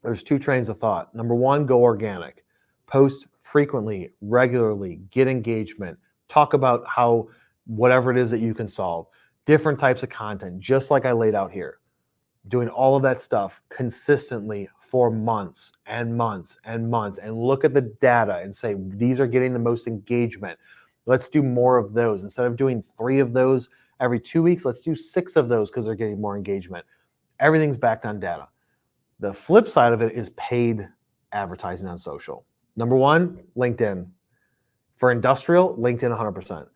there's two trains of thought. Number one, go organic. Post frequently, regularly, get engagement, talk about how whatever it is that you can solve, different types of content, just like I laid out here. Doing all of that stuff consistently for months and months and months, and look at the data and say, these are getting the most engagement. Let's do more of those. Instead of doing 3 of those every 2 weeks, let's do 6 of those because they're getting more engagement. Everything's backed on data. The flip side of it is paid advertising on social. Number one, LinkedIn. For industrial, LinkedIn 100%.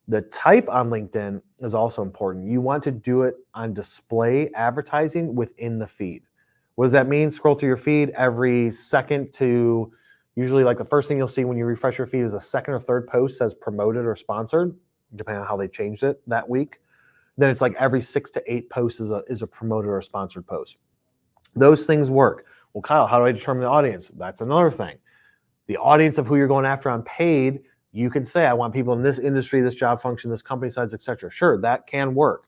The type on LinkedIn is also important. You want to do it on display advertising within the feed. What does that mean? Scroll through your feed every second to, usually like the first thing you'll see when you refresh your feed is a second or third post says promoted or sponsored, depending on how they changed it that week. Then it's like every 6 to 8 posts is a promoted or sponsored post. Those things work. Well, Kyle, how do I determine the audience? That's another thing. The audience of who you're going after on paid, you can say, I want people in this industry, this job function, this company size, etc. Sure, that can work.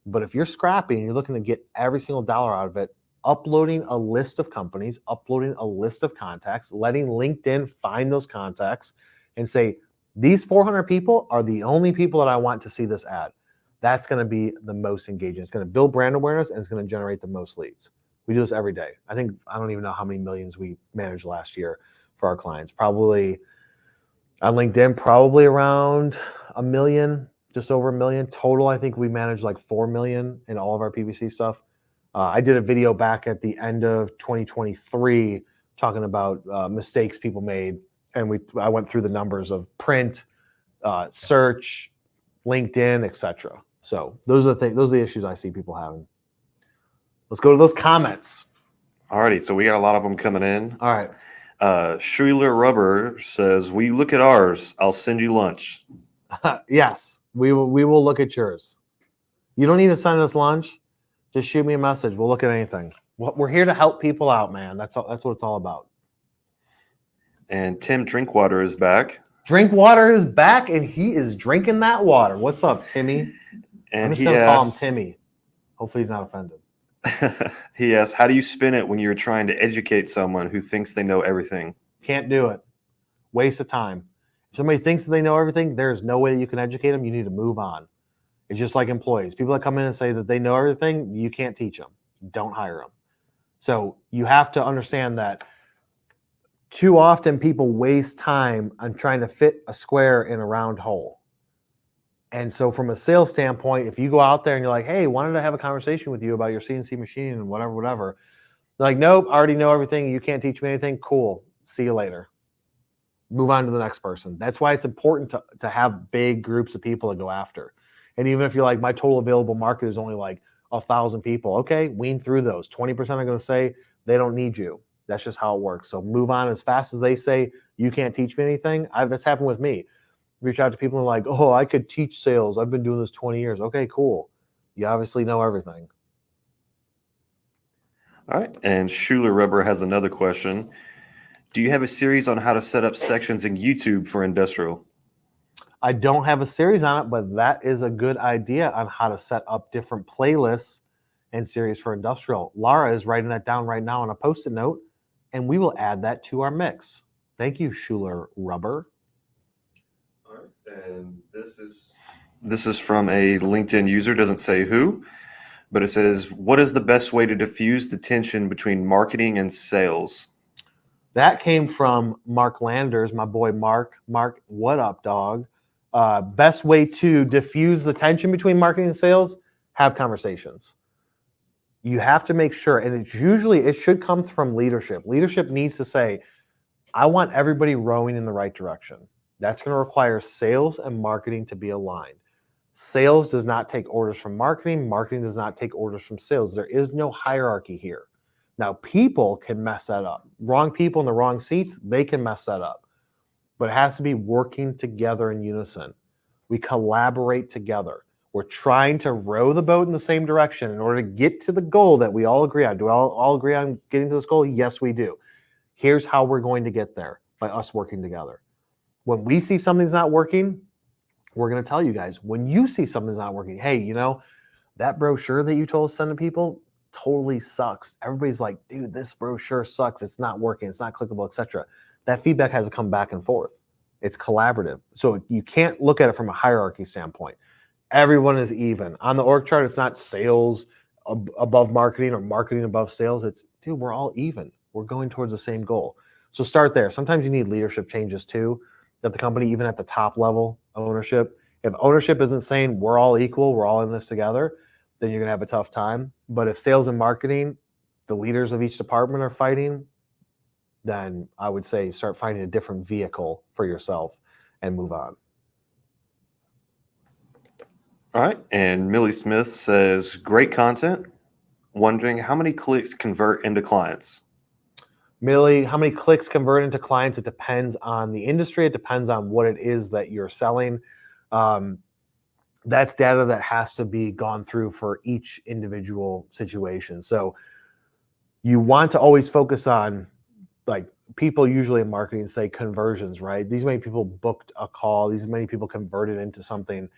But if you're scrappy and you're looking to get every single dollar out of it, uploading a list of companies, uploading a list of contacts, letting LinkedIn find those contacts and say, these 400 people are the only people that I want to see this ad. That's going to be the most engaging. It's going to build brand awareness and it's going to generate the most leads. We do this every day. I don't even know how many millions we managed last year for our clients. Probably on LinkedIn, probably around 1 million, just over 1 million. Total, I think we managed like 4 million in all of our PPC stuff. I did a video back at the end of 2023 talking about mistakes people made. And I went through the numbers of print, search, LinkedIn, etc. So those are the things, those are the issues I see people having. Let's go to those comments. Alrighty, so we got a lot of them coming in. All right. Schuler Rubber says, "We look at ours. I'll send you lunch." Yes, we will look at yours. You don't need to send us lunch. Just shoot me a message. We'll look at anything. We're here to help people out, man. That's what it's all about. And Tim Drinkwater is back. Drinkwater is back, and he is drinking that water. What's up, Timmy? And I'm just he gonna call him asks, Timmy. Hopefully, he's not offended. He asks, how do you spin it when you're trying to educate someone who thinks they know everything? Can't do it. Waste of time. If somebody thinks that they know everything, there's no way you can educate them. You need to move on. It's just like employees. People that come in and say that they know everything, you can't teach them. Don't hire them. So you have to understand that too often people waste time on trying to fit a square in a round hole. And so from a sales standpoint, if you go out there and you're like, hey, wanted to have a conversation with you about your CNC machine and whatever, they're like, nope, I already know everything. You can't teach me anything. Cool. See you later. Move on to the next person. That's why it's important to have big groups of people to go after. And even if you're like, my total available market is only like 1,000 people, okay, wean through those. 20% are going to say they don't need you. That's just how it works. So move on as fast as they say, you can't teach me anything. That's happened with me. Reach out to people and like, oh, I could teach sales. I've been doing this 20 years. Okay, cool. You obviously know everything. All right. And Schuler Rubber has another question. Do you have a series on how to set up sections in YouTube for industrial? I don't have a series on it, but that is a good idea on how to set up different playlists and series for industrial. Laura is writing that down right now on a Post-it note, and we will add that to our mix. Thank you, Schuler Rubber. All right. And this is from a LinkedIn user, doesn't say who, but it says, what is the best way to diffuse the tension between marketing and sales? That came from Mark Landers, my boy Mark. Mark, what up, dog? Best way to diffuse the tension between marketing and sales, have conversations. You have to make sure, and it should come from leadership. Leadership needs to say, I want everybody rowing in the right direction. That's going to require sales and marketing to be aligned. Sales does not take orders from marketing. Marketing does not take orders from sales. There is no hierarchy here. Now, people can mess that up. Wrong people in the wrong seats, they can mess that up. But it has to be working together in unison. We collaborate together. We're trying to row the boat in the same direction in order to get to the goal that we all agree on. Do we all agree on getting to this goal? Yes, we do. Here's how we're going to get there, by us working together. When we see something's not working, we're going to tell you guys. When you see something's not working, hey, that brochure that you told us to send to people totally sucks. Everybody's like, dude, this brochure sucks. It's not working. It's not clickable, etc. That feedback has to come back and forth. It's collaborative. So you can't look at it from a hierarchy standpoint. Everyone is even. On the org chart, it's not sales above marketing or marketing above sales. It's, dude, we're all even. We're going towards the same goal. So start there. Sometimes you need leadership changes too at the company, even at the top level ownership. If ownership isn't saying we're all equal, we're all in this together, then you're going to have a tough time. But if sales and marketing, the leaders of each department are fighting, then I would say start finding a different vehicle for yourself and move on. All right. And Millie Smith says, great content. Wondering how many clicks convert into clients? Millie, how many clicks convert into clients? It depends on the industry. It depends on what it is that you're selling. That's data that has to be gone through for each individual situation. So you want to always focus on, like, people usually in marketing say conversions, right? These many people booked a call. These many people converted into something.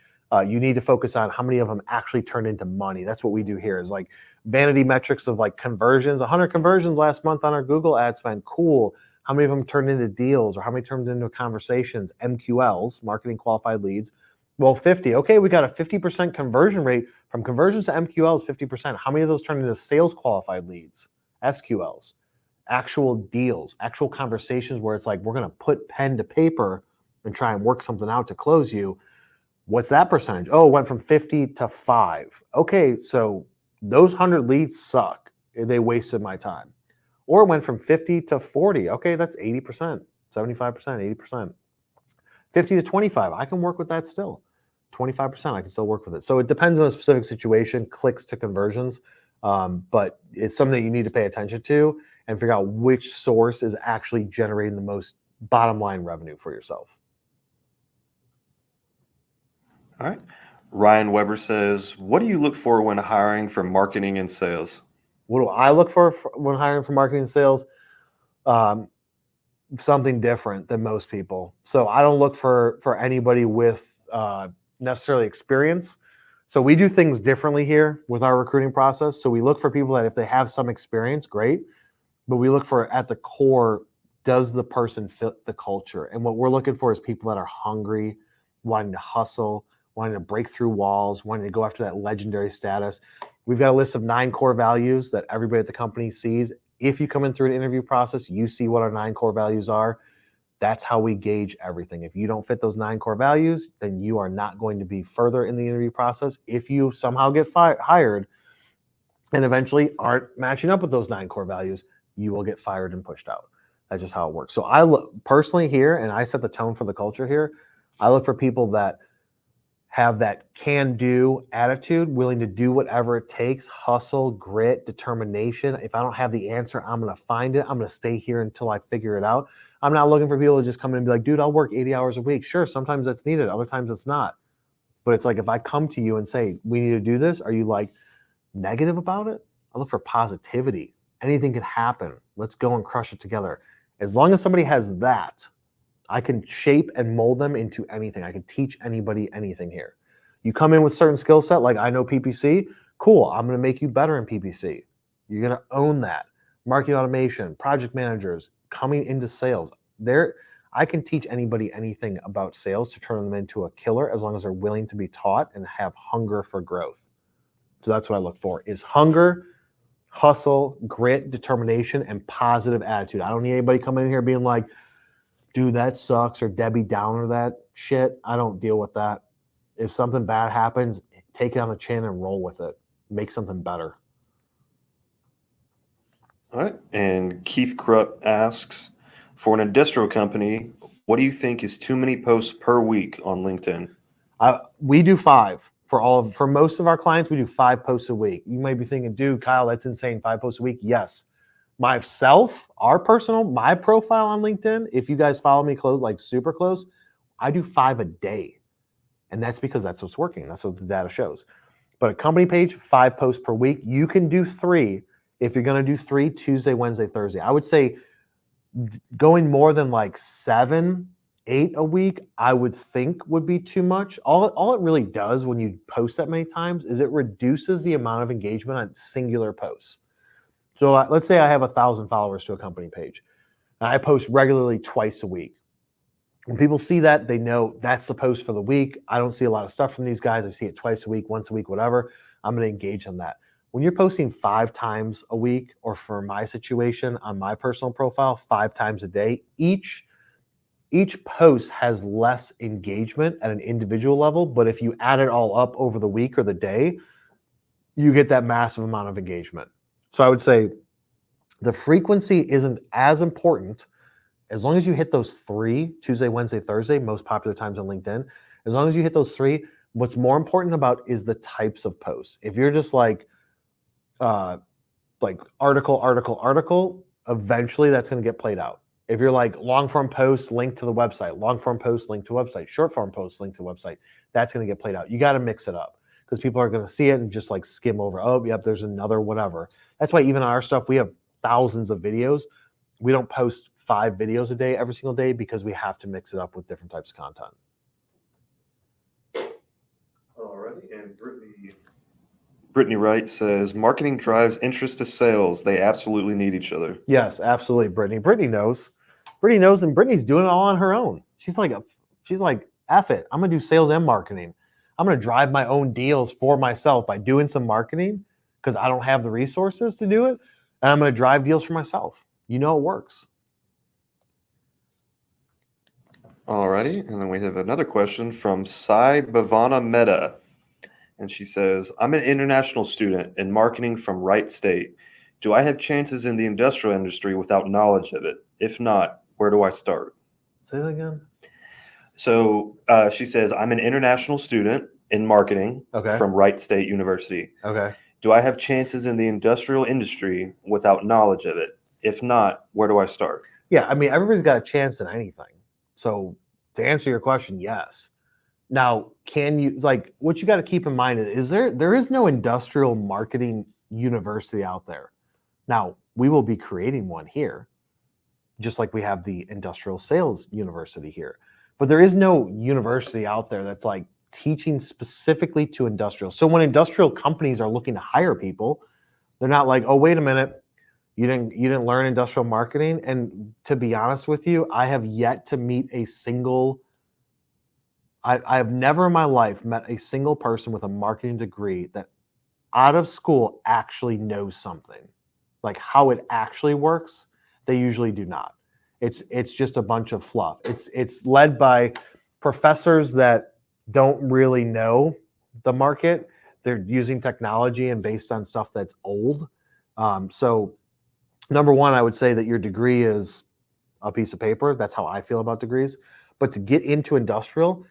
You need to focus on how many of them actually turned into money. That's what we do here, is like vanity metrics of like conversions. 100 conversions last month on our Google ad spend. Cool. How many of them turned into deals, or how many turned into conversations? MQLs, marketing qualified leads. Well, 50. Okay, we got a 50% conversion rate from conversions to MQLs, 50%. How many of those turned into sales qualified leads, SQLs, actual deals, actual conversations where it's like, we're going to put pen to paper and try and work something out to close you? What's that percentage? Oh, it went from 50 to 5. Okay, so those 100 leads suck. They wasted my time. Or it went from 50 to 40. Okay, that's 80%, 75%, 80%. 50 to 25, I can work with that still. 25%, I can still work with it. So it depends on the specific situation, clicks to conversions, but it's something that you need to pay attention to and figure out which source is actually generating the most bottom line revenue for yourself. All right. Ryan Weber says, what do you look for when hiring for marketing and sales? What do I look for when hiring for marketing and sales? Something different than most people. So I don't look for anybody with necessarily experience. So we do things differently here with our recruiting process. So we look for people that if they have some experience, great. But we look for at the core, does the person fit the culture? And what we're looking for is people that are hungry, wanting to hustle, wanting to break through walls, wanting to go after that legendary status. We've got a list of 9 core values that everybody at the company sees. If you come in through an interview process, you see what our 9 core values are. That's how we gauge everything. If you don't fit those 9 core values, then you are not going to be further in the interview process. If you somehow get hired and eventually aren't matching up with those 9 core values, you will get fired and pushed out. That's just how it works. So I look personally here, and I set the tone for the culture here. I look for people that have that can-do attitude, willing to do whatever it takes, hustle, grit, determination. If I don't have the answer, I'm going to find it. I'm going to stay here until I figure it out. I'm not looking for people to just come in and be like, dude, I'll work 80 hours a week. Sure, sometimes that's needed. Other times it's not. But it's like if I come to you and say, we need to do this, are you like negative about it? I look for positivity. Anything can happen. Let's go and crush it together. As long as somebody has that, I can shape and mold them into anything. I can teach anybody anything here. You come in with certain skill set, like I know PPC, cool. I'm going to make you better in PPC. You're going to own that. Marketing automation, project managers, coming into sales. I can teach anybody anything about sales to turn them into a killer as long as they're willing to be taught and have hunger for growth. So that's what I look for is hunger, hustle, grit, determination, and positive attitude. I don't need anybody coming in here being like, dude, that sucks, or Debbie Downer that shit. I don't deal with that. If something bad happens, take it on the chin and roll with it. Make something better. All right. And Keith Krupp asks, for an industrial company, what do you think is too many posts per week on LinkedIn? We do 5 for most of our clients. We do 5 posts a week. You might be thinking, dude, Kyle, that's insane. 5 posts a week. Yes. Myself, my profile on LinkedIn, if you guys follow me close, like super close, I do 5 a day. And that's because that's what's working. That's what the data shows. But a company page, 5 posts per week. You can do 3 if you're going to do 3 Tuesday, Wednesday, Thursday. I would say going more than like 7, 8 a week, I would think would be too much. All it really does when you post that many times is it reduces the amount of engagement on singular posts. So let's say I have 1,000 followers to a company page, and I post regularly twice a week. When people see that, they know that's the post for the week. I don't see a lot of stuff from these guys. I see it twice a week, once a week, whatever. I'm going to engage on that. When you're posting 5 times a week, or for my situation on my personal profile, 5 times a day, each post has less engagement at an individual level. But if you add it all up over the week or the day, you get that massive amount of engagement. So I would say the frequency isn't as important as long as you hit those 3, Tuesday, Wednesday, Thursday, most popular times on LinkedIn. As long as you hit those 3, what's more important about is the types of posts. If you're just like article, eventually that's going to get played out. If you're like long form post, link to the website, long form post, link to website, short form post, link to website, that's going to get played out. You got to mix it up because people are going to see it and just like skim over. Oh, yep, there's another whatever. That's why even on our stuff, we have thousands of videos. We don't post 5 videos a day every single day because we have to mix it up with different types of content. Alrighty, and Brittany Wright says, marketing drives interest to sales. They absolutely need each other. Yes, absolutely, Brittany. Brittany knows, and Brittany's doing it all on her own. She's like, F it. I'm going to do sales and marketing. I'm going to drive my own deals for myself by doing some marketing because I don't have the resources to do it. And I'm going to drive deals for myself. You know it works. Alrighty, and then we have another question from Sai Bhavana Mehta. And she says, I'm an international student in marketing from Wright State. Do I have chances in the industrial industry without knowledge of it? If not, where do I start? Say that again. So she says, I'm an international student in marketing from Wright State University. Okay. Do I have chances in the industrial industry without knowledge of it? If not, where do I start? Yeah, I mean, everybody's got a chance in anything. So to answer your question, yes. Now, what you got to keep in mind is there is no industrial marketing university out there. Now, we will be creating one here, just like we have the industrial sales university here. But there is no university out there that's like teaching specifically to industrial. So when industrial companies are looking to hire people, they're not like, oh, wait a minute, you didn't learn industrial marketing. And to be honest with you, I have yet to meet a single. I have never in my life met a single person with a marketing degree that out of school actually knows something, like how it actually works. They usually do not. It's just a bunch of fluff. It's led by professors that don't really know the market. They're using technology and based on stuff that's old. So number one, I would say that your degree is a piece of paper. That's how I feel about degrees. But to get into industrial,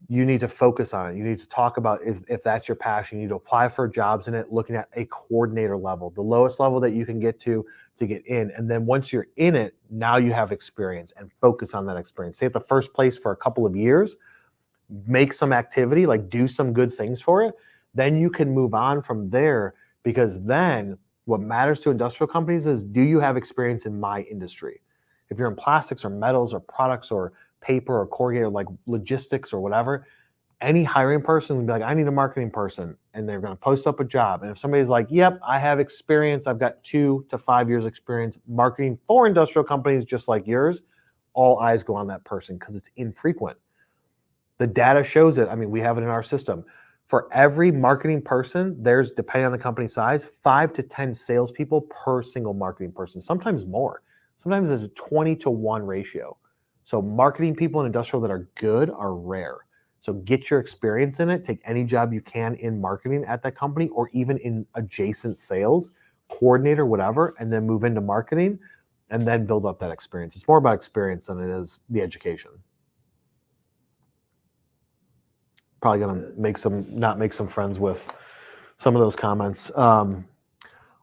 you need to focus on it. You need to talk about if that's your passion. You need to apply for jobs in it, looking at a coordinator level, the lowest level that you can get to get in. And then once you're in it, now you have experience and focus on that experience. Stay at the first place for a couple of years, make some activity, like do some good things for it. Then you can move on from there, because then what matters to industrial companies is, do you have experience in my industry? If you're in plastics or metals or products or paper or corrugated, like logistics or whatever, any hiring person would be like, I need a marketing person, and they're going to post up a job. And if somebody's like, yep, I have experience, I've got 2 to 5 years experience marketing for industrial companies just like yours, all eyes go on that person because it's infrequent. The data shows it. I mean, we have it in our system. For every marketing person, there's, depending on the company size, 5 to 10 salespeople per single marketing person, sometimes more. Sometimes it's a 20-to-1 ratio. So marketing people in industrial that are good are rare. So get your experience in it. Take any job you can in marketing at that company, or even in adjacent sales, coordinator, whatever, and then move into marketing and then build up that experience. It's more about experience than it is the education. Probably gonna not make some friends with some of those comments. All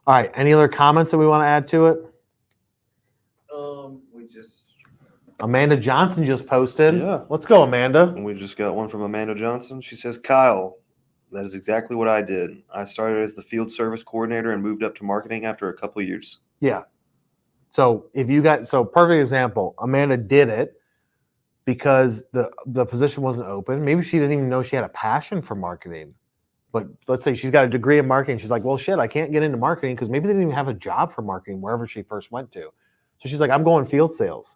right, any other comments that we want to add to it? Amanda Johnson just posted. Yeah. Let's go, Amanda. We just got one from Amanda Johnson. She says, Kyle, that is exactly what I did. I started as the field service coordinator and moved up to marketing after a couple of years. Yeah. So perfect example. Amanda did it because the position wasn't open. Maybe she didn't even know she had a passion for marketing. But let's say she's got a degree in marketing. She's like, well, shit, I can't get into marketing because maybe they didn't even have a job for marketing wherever she first went to. So she's like, I'm going field sales.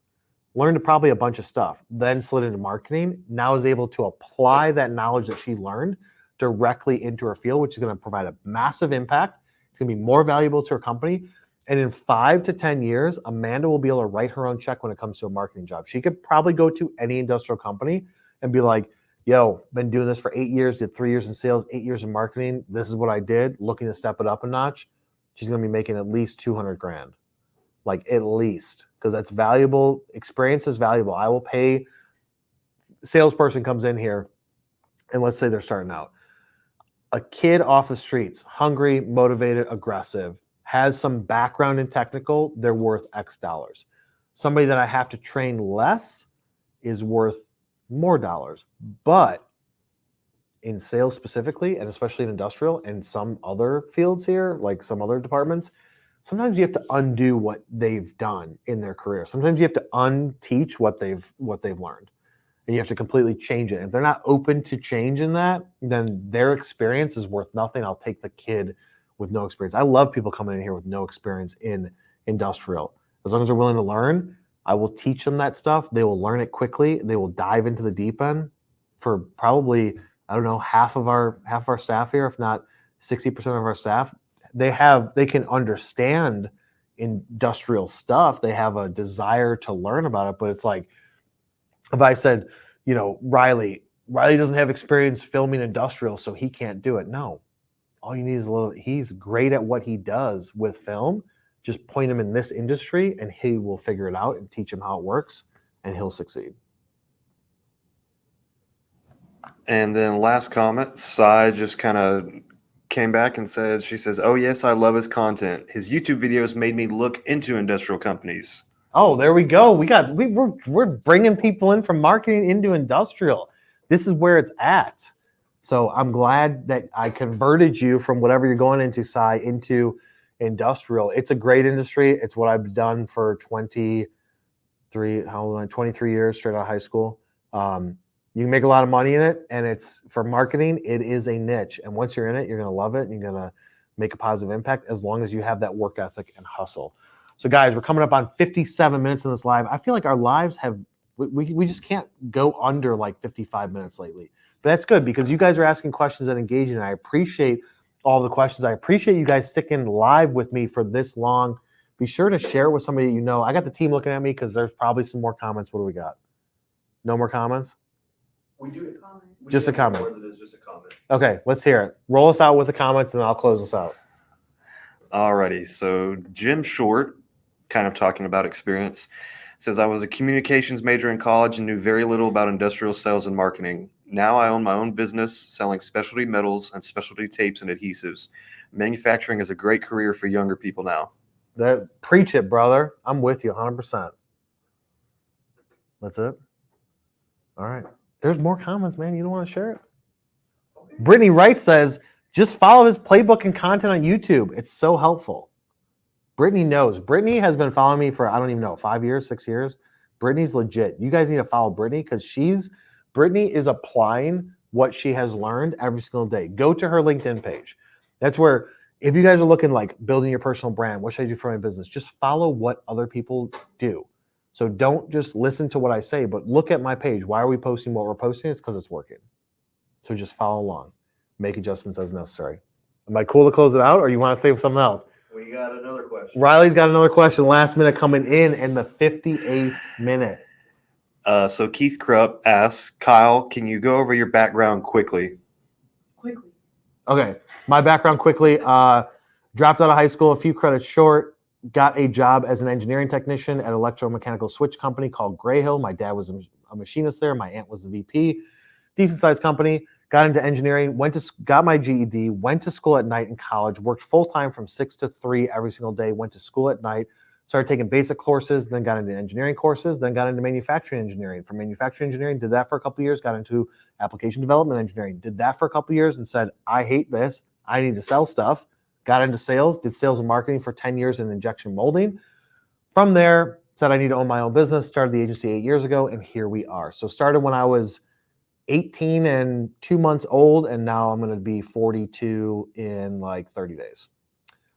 Learned probably a bunch of stuff, then slid into marketing, now is able to apply that knowledge that she learned directly into her field, which is going to provide a massive impact. It's going to be more valuable to her company. And in 5 to 10 years, Amanda will be able to write her own check when it comes to a marketing job. She could probably go to any industrial company and be like, yo, been doing this for 8 years, did 3 years in sales, 8 years in marketing. This is what I did, looking to step it up a notch. She's going to be making at least 200 grand. Like at least, because that's valuable. Experience is valuable. I will pay. Salesperson comes in here, and let's say they're starting out. A kid off the streets, hungry, motivated, aggressive, has some background in technical, they're worth X dollars. Somebody that I have to train less is worth more dollars. But in sales specifically, and especially in industrial and some other fields here, like some other departments, sometimes you have to undo what they've done in their career. Sometimes you have to unteach what they've learned, and you have to completely change it. If they're not open to change in that, then their experience is worth nothing. I'll take the kid with no experience. I love people coming in here with no experience in industrial. As long as they're willing to learn, I will teach them that stuff. They will learn it quickly. They will dive into the deep end. For probably, I don't know, half of our staff here, if not 60% of our staff, they can understand industrial stuff. They have a desire to learn about it, but it's like, if I said, Riley doesn't have experience filming industrial, so he can't do it. No, all you need is he's great at what he does with film. Just point him in this industry and he will figure it out, and teach him how it works, and he'll succeed. And then last comment, Sai just kind of came back and she says, oh yes, I love his content. His YouTube videos made me look into industrial companies. Oh, there we go. We're bringing people in from marketing into industrial. This is where it's at. So I'm glad that I converted you from whatever you're going into, Sai, into industrial. It's a great industry. It's what I've done for 23 years straight out of high school. You can make a lot of money in it, and it's for marketing. It is a niche, and once you're in it, you're going to love it, and you're going to make a positive impact as long as you have that work ethic and hustle. So, guys, we're coming up on 57 minutes in this live. I feel like our lives have we just can't go under like 55 minutes lately. But that's good because you guys are asking questions and engaging, and I appreciate all the questions. I appreciate you guys sticking live with me for this long. Be sure to share it with somebody you know. I got the team looking at me because there's probably some more comments. What do we got? No more comments? We do Just a comment. More than just a comment. Okay, let's hear it. Roll us out with the comments, and I'll close us out. Alrighty, so Jim Short, kind of talking about experience, says, I was a communications major in college and knew very little about industrial sales and marketing. Now I own my own business selling specialty metals and specialty tapes and adhesives. Manufacturing is a great career for younger people now. Preach it, brother. I'm with you 100%. That's it? All right. There's more comments, man. You don't want to share it? Brittany Wright says, just follow his playbook and content on YouTube. It's so helpful. Brittany knows. Brittany has been following me for, I don't even know, 5 years, 6 years. Brittany's legit. You guys need to follow Brittany because Brittany is applying what she has learned every single day. Go to her LinkedIn page. That's where, if you guys are looking like building your personal brand, what should I do for my business? Just follow what other people do. So don't just listen to what I say, but look at my page. Why are we posting what we're posting? It's because it's working. So just follow along. Make adjustments as necessary. Am I cool to close it out, or you want to say something else? We got another question. Riley's got another question. Last minute coming in the 58th minute. So Keith Krupp asks, Kyle, can you go over your background quickly? Okay, my background quickly. Dropped out of high school, a few credits short. Got a job as an engineering technician at an electromechanical switch company called Grayhill. My dad was a machinist there. My aunt was the VP. Decent sized company. Got into engineering. Got my GED. Went to school at night in college. Worked full time from 6 to 3 every single day. Went to school at night. Started taking basic courses. Then got into engineering courses. Then got into manufacturing engineering. From manufacturing engineering, did that for a couple of years. Got into application development engineering. Did that for a couple of years and said, I hate this. I need to sell stuff. Got into sales, did sales and marketing for 10 years in injection molding. From there, said I need to own my own business, started the agency 8 years ago, and here we are. So started when I was 18 and 2 months old, and now I'm going to be 42 in like 30 days.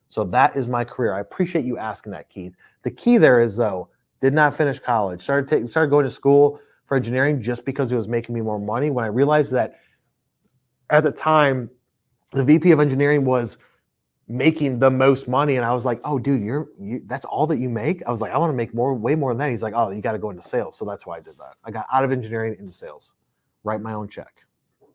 So that is my career. I appreciate you asking that, Keith. The key there is, though, did not finish college. Started going to school for engineering just because it was making me more money. When I realized that at the time, the VP of engineering was making the most money, and I was like, oh dude, that's all that you make? I was like, I want to make way more than that. He's like, oh, you got to go into sales. So that's why I did that. I got out of engineering into sales. Write my own check. Is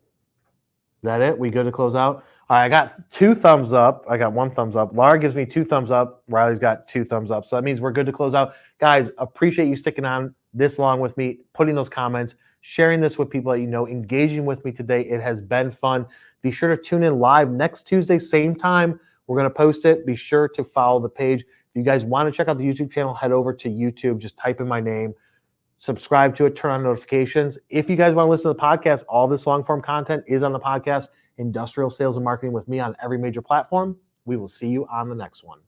that it? We good to close out? All right, I got 2 thumbs up. I got 1 thumbs up. Laura gives me 2 thumbs up. Riley's got 2 thumbs up. So that means we're good to close out. Guys, appreciate you sticking on this long with me, putting those comments, sharing this with people that you know, engaging with me today. It has been fun. Be sure to tune in live next Tuesday, same time. We're going to post it. Be sure to follow the page. If you guys want to check out the YouTube channel, head over to YouTube. Just type in my name. Subscribe to it. Turn on notifications. If you guys want to listen to the podcast, all this long-form content is on the podcast, Industrial Sales and Marketing with me on every major platform. We will see you on the next one.